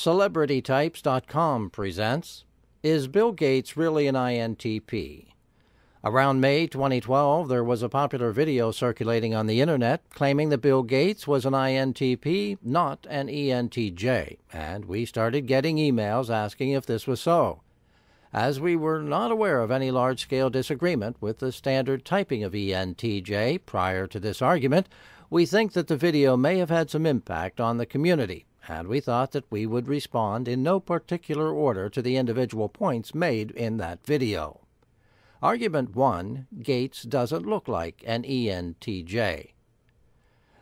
CelebrityTypes.com presents, Is Bill Gates Really an INTP? Around May 2012, there was a popular video circulating on the internet claiming that Bill Gates was an INTP, not an ENTJ, and we started getting emails asking if this was so. As we were not aware of any large-scale disagreement with the standard typing of ENTJ prior to this argument, we think that the video may have had some impact on the community, and we thought that we would respond in no particular order to the individual points made in that video. Argument 1, Gates doesn't look like an ENTJ.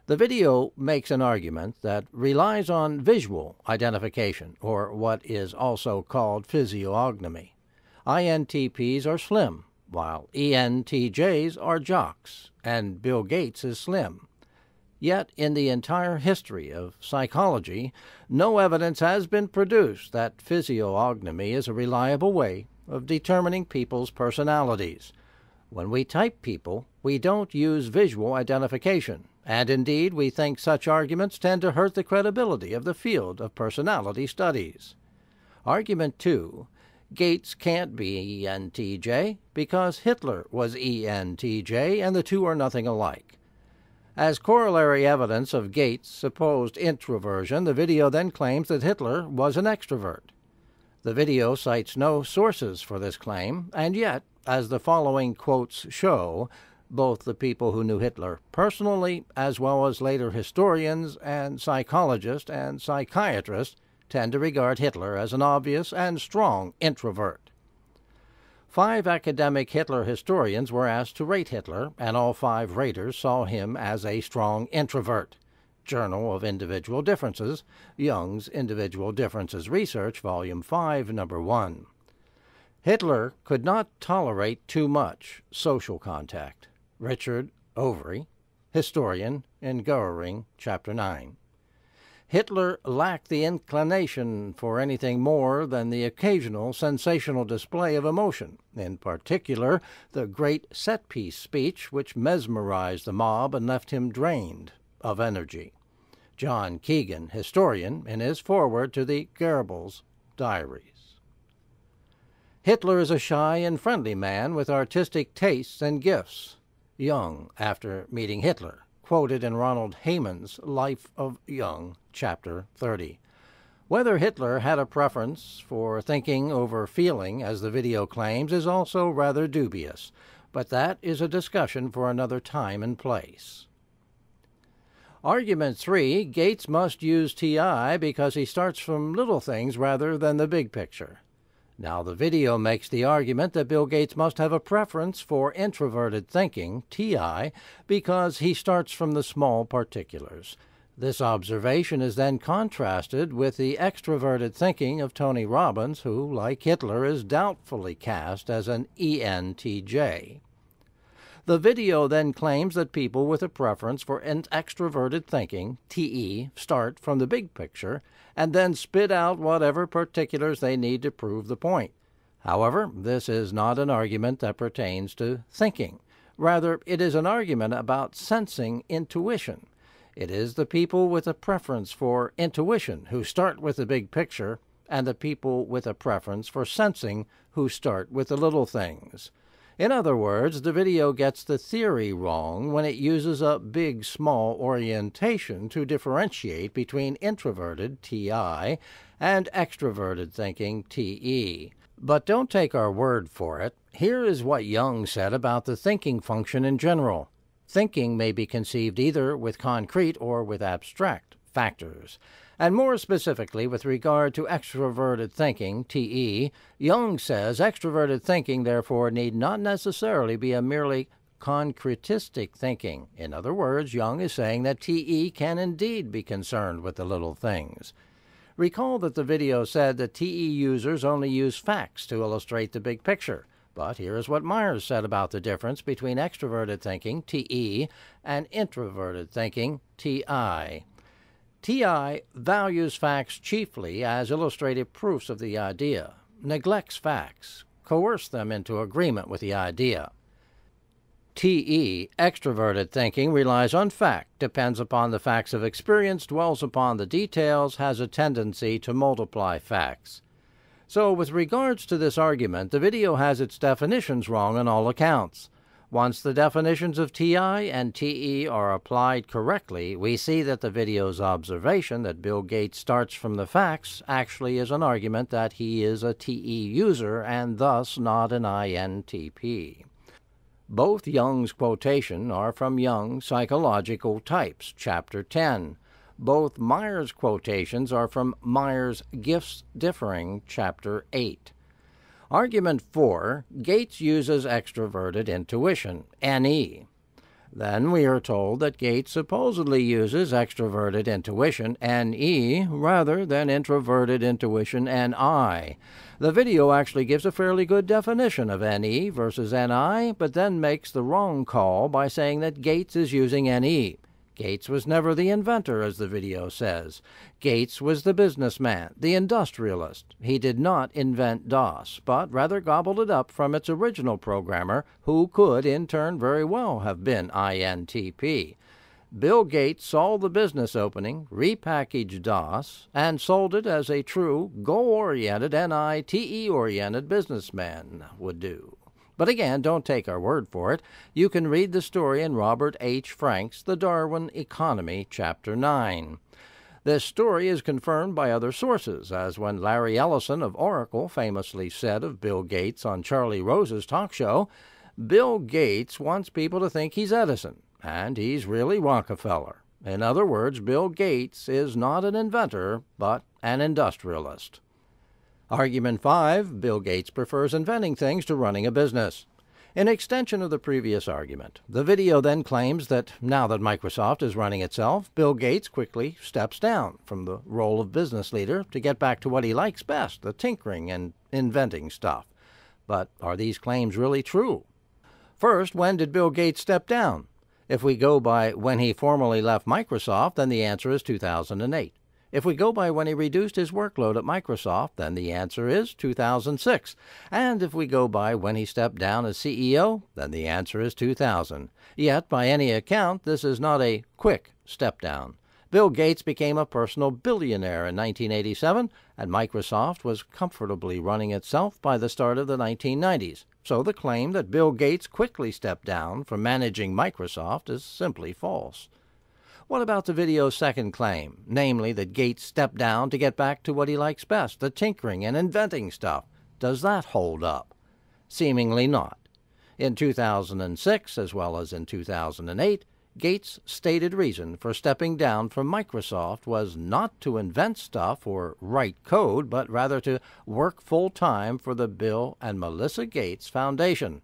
The video makes an argument that relies on visual identification, or what is also called physiognomy. INTPs are slim, while ENTJs are jocks, and Bill Gates is slim. Yet, in the entire history of psychology, no evidence has been produced that physiognomy is a reliable way of determining people's personalities. When we type people, we don't use visual identification, and indeed we think such arguments tend to hurt the credibility of the field of personality studies. Argument 2. Gates can't be ENTJ because Hitler was ENTJ and the two are nothing alike. As corollary evidence of Gates' supposed introversion, the video then claims that Hitler was an extrovert. The video cites no sources for this claim, and yet, as the following quotes show, both the people who knew Hitler personally, as well as later historians and psychologists and psychiatrists, tend to regard Hitler as an obvious and strong introvert. 5 academic Hitler historians were asked to rate Hitler, and all 5 raters saw him as a strong introvert. Journal of Individual Differences, Young's Individual Differences Research, Volume 5, Number 1. Hitler could not tolerate too much social contact. Richard Overy, historian, in Goering, Chapter 9. Hitler lacked the inclination for anything more than the occasional sensational display of emotion, in particular the great set-piece speech which mesmerized the mob and left him drained of energy. John Keegan, historian, in his foreword to the Goebbels Diaries. Hitler is a shy and friendly man with artistic tastes and gifts. Young, after meeting Hitler, quoted in Ronald Hayman's Life of Young, Chapter 30. Whether Hitler had a preference for thinking over feeling, as the video claims, is also rather dubious, but that is a discussion for another time and place. Argument 3, Gates must use TI because he starts from little things rather than the big picture. Now, the video makes the argument that Bill Gates must have a preference for introverted thinking, TI, because he starts from the small particulars. This observation is then contrasted with the extroverted thinking of Tony Robbins, who, like Hitler, is doubtfully cast as an ENTJ. The video then claims that people with a preference for extroverted thinking, TE, start from the big picture and then spit out whatever particulars they need to prove the point. However, this is not an argument that pertains to thinking. Rather, it is an argument about sensing intuition. It is the people with a preference for intuition who start with the big picture, and the people with a preference for sensing who start with the little things. In other words, the video gets the theory wrong when it uses a big-small orientation to differentiate between introverted, TI, and extroverted thinking, TE. But don't take our word for it. Here is what Jung said about the thinking function in general. Thinking may be conceived either with concrete or with abstract factors. And more specifically, with regard to extroverted thinking, TE, Jung says extroverted thinking, therefore, need not necessarily be a merely concretistic thinking. In other words, Jung is saying that TE can indeed be concerned with the little things. Recall that the video said that TE users only use facts to illustrate the big picture. But here is what Myers said about the difference between extroverted thinking, TE, and introverted thinking, TI. TI values facts chiefly as illustrative proofs of the idea, neglects facts, coerce them into agreement with the idea. TE, extroverted thinking, relies on fact, depends upon the facts of experience, dwells upon the details, has a tendency to multiply facts. So with regards to this argument, the video has its definitions wrong on all accounts. Once the definitions of TI and TE are applied correctly, we see that the video's observation that Bill Gates starts from the facts actually is an argument that he is a TE user and thus not an INTP. Both Jung's quotation are from Jung, Psychological Types, Chapter 10. Both Myers' quotations are from Myers' Gifts Differing, Chapter 8. Argument 4, Gates uses extroverted intuition, NE. Then we are told that Gates supposedly uses extroverted intuition, NE, rather than introverted intuition, NI. The video actually gives a fairly good definition of NE versus NI, but then makes the wrong call by saying that Gates is using NE. Gates was never the inventor, as the video says. Gates was the businessman, the industrialist. He did not invent DOS, but rather gobbled it up from its original programmer, who could, in turn, very well have been INTP. Bill Gates saw the business opening, repackaged DOS, and sold it as a true, goal-oriented, NITE-oriented businessman would do. But again, don't take our word for it. You can read the story in Robert H. Frank's The Darwin Economy, Chapter 9. This story is confirmed by other sources, as when Larry Ellison of Oracle famously said of Bill Gates on Charlie Rose's talk show, "Bill Gates wants people to think he's Edison, and he's really Rockefeller." In other words, Bill Gates is not an inventor, but an industrialist. Argument 5, Bill Gates prefers inventing things to running a business. In extension of the previous argument, the video then claims that now that Microsoft is running itself, Bill Gates quickly steps down from the role of business leader to get back to what he likes best, the tinkering and inventing stuff. But are these claims really true? First, when did Bill Gates step down? If we go by when he formally left Microsoft, then the answer is 2008. If we go by when he reduced his workload at Microsoft, then the answer is 2006. And if we go by when he stepped down as CEO, then the answer is 2000. Yet, by any account, this is not a quick step down. Bill Gates became a personal billionaire in 1987, and Microsoft was comfortably running itself by the start of the 1990s. So the claim that Bill Gates quickly stepped down from managing Microsoft is simply false. What about the video's second claim, namely that Gates stepped down to get back to what he likes best, the tinkering and inventing stuff? Does that hold up? Seemingly not. In 2006, as well as in 2008, Gates' stated reason for stepping down from Microsoft was not to invent stuff or write code, but rather to work full-time for the Bill and Melinda Gates Foundation,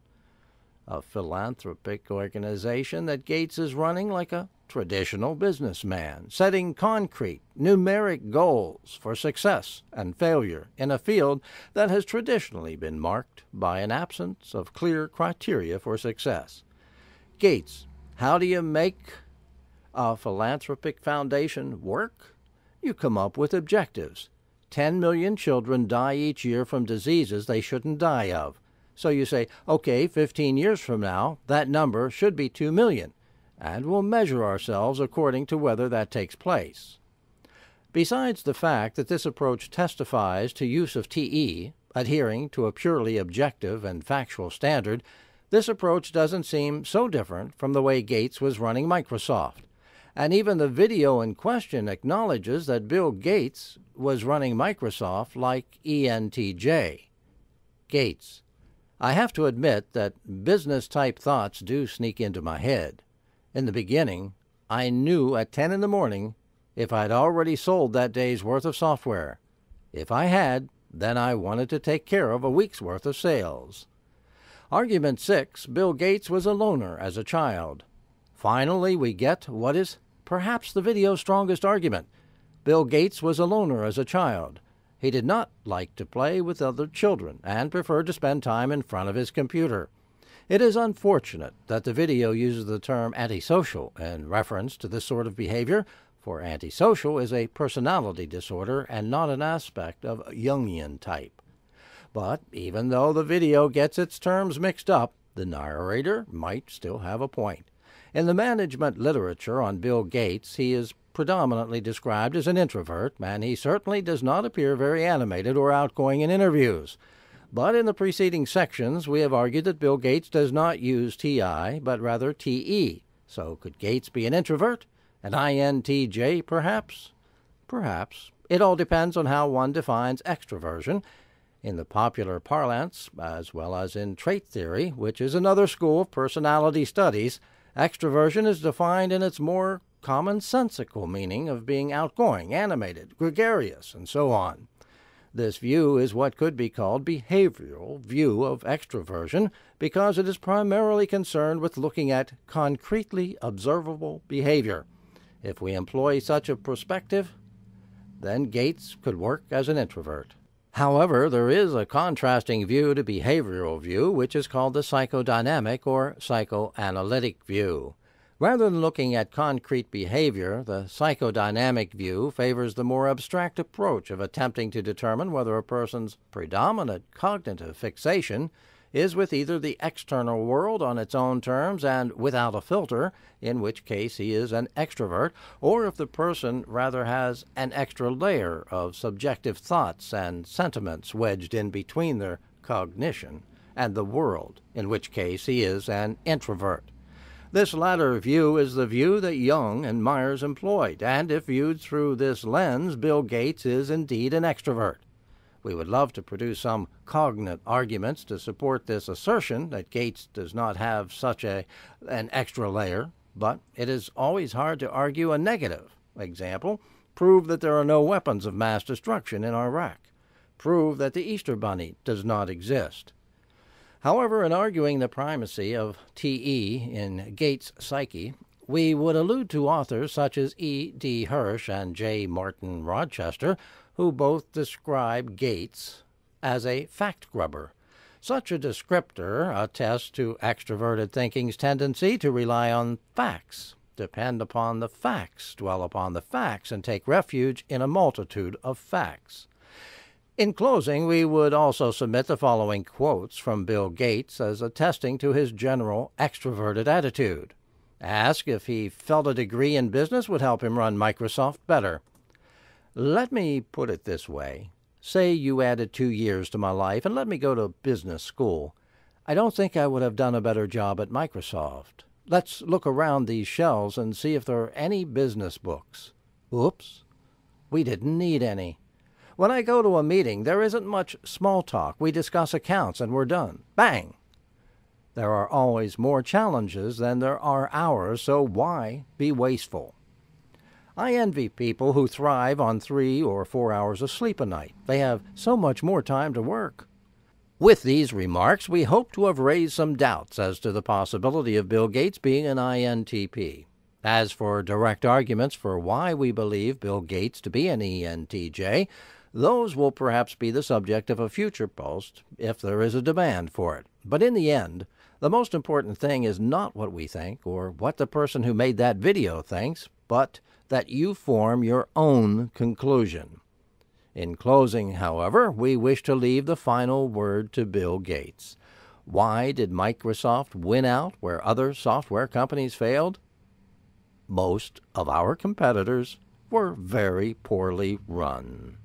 a philanthropic organization that Gates is running like a traditional businessman, setting concrete, numeric goals for success and failure in a field that has traditionally been marked by an absence of clear criteria for success. Gates, how do you make a philanthropic foundation work? You come up with objectives. 10 million children die each year from diseases they shouldn't die of. So you say, okay, 15 years from now, that number should be 2 million. And we'll measure ourselves according to whether that takes place. Besides the fact that this approach testifies to use of TE, adhering to a purely objective and factual standard, this approach doesn't seem so different from the way Gates was running Microsoft. And even the video in question acknowledges that Bill Gates was running Microsoft like ENTJ. Gates, I have to admit that business-type thoughts do sneak into my head. In the beginning, I knew at 10 in the morning if I'd already sold that day's worth of software. If I had, then I wanted to take care of a week's worth of sales. Argument 6, Bill Gates was a loner as a child. Finally, we get what is perhaps the video's strongest argument. Bill Gates was a loner as a child. He did not like to play with other children and preferred to spend time in front of his computer. It is unfortunate that the video uses the term antisocial in reference to this sort of behavior, for antisocial is a personality disorder and not an aspect of Jungian type. But even though the video gets its terms mixed up, The narrator might still have a point. In the management literature on Bill Gates, he is predominantly described as an introvert, and he certainly does not appear very animated or outgoing in interviews. But in the preceding sections, we have argued that Bill Gates does not use TI, but rather TE. So could Gates be an introvert? An INTJ, perhaps? Perhaps. It all depends on how one defines extroversion. In the popular parlance, as well as in trait theory, which is another school of personality studies, extroversion is defined in its more commonsensical meaning of being outgoing, animated, gregarious, and so on. This view is what could be called behavioral view of extroversion because it is primarily concerned with looking at concretely observable behavior. If we employ such a perspective, then Gates could work as an introvert. However, there is a contrasting view to behavioral view, which is called the psychodynamic or psychoanalytic view. Rather than looking at concrete behavior, the psychodynamic view favors the more abstract approach of attempting to determine whether a person's predominant cognitive fixation is with either the external world on its own terms and without a filter, in which case he is an extrovert, or if the person rather has an extra layer of subjective thoughts and sentiments wedged in between their cognition and the world, in which case he is an introvert. This latter view is the view that Jung and Myers employed, and if viewed through this lens, Bill Gates is indeed an extrovert. We would love to produce some cognate arguments to support this assertion that Gates does not have such an extra layer, but it is always hard to argue a negative. Example, prove that there are no weapons of mass destruction in Iraq. Prove that the Easter Bunny does not exist. However, in arguing the primacy of TE in Gates' psyche, we would allude to authors such as E. D. Hirsch and J. Martin Rochester, who both describe Gates as a fact grubber. Such a descriptor attests to extroverted thinking's tendency to rely on facts, depend upon the facts, dwell upon the facts, and take refuge in a multitude of facts. In closing, we would also submit the following quotes from Bill Gates as attesting to his general extroverted attitude. Ask if he felt a degree in business would help him run Microsoft better. Let me put it this way. Say you added 2 years to my life and let me go to business school. I don't think I would have done a better job at Microsoft. Let's look around these shelves and see if there are any business books. Oops, we didn't need any. When I go to a meeting, there isn't much small talk. We discuss accounts and we're done. Bang! There are always more challenges than there are hours, so why be wasteful? I envy people who thrive on 3 or 4 hours of sleep a night. They have so much more time to work. With these remarks, we hope to have raised some doubts as to the possibility of Bill Gates being an INTP. As for direct arguments for why we believe Bill Gates to be an ENTJ, those will perhaps be the subject of a future post if there is a demand for it. But in the end, the most important thing is not what we think or what the person who made that video thinks, but that you form your own conclusion. In closing, however, we wish to leave the final word to Bill Gates. Why did Microsoft win out where other software companies failed? Most of our competitors were very poorly run.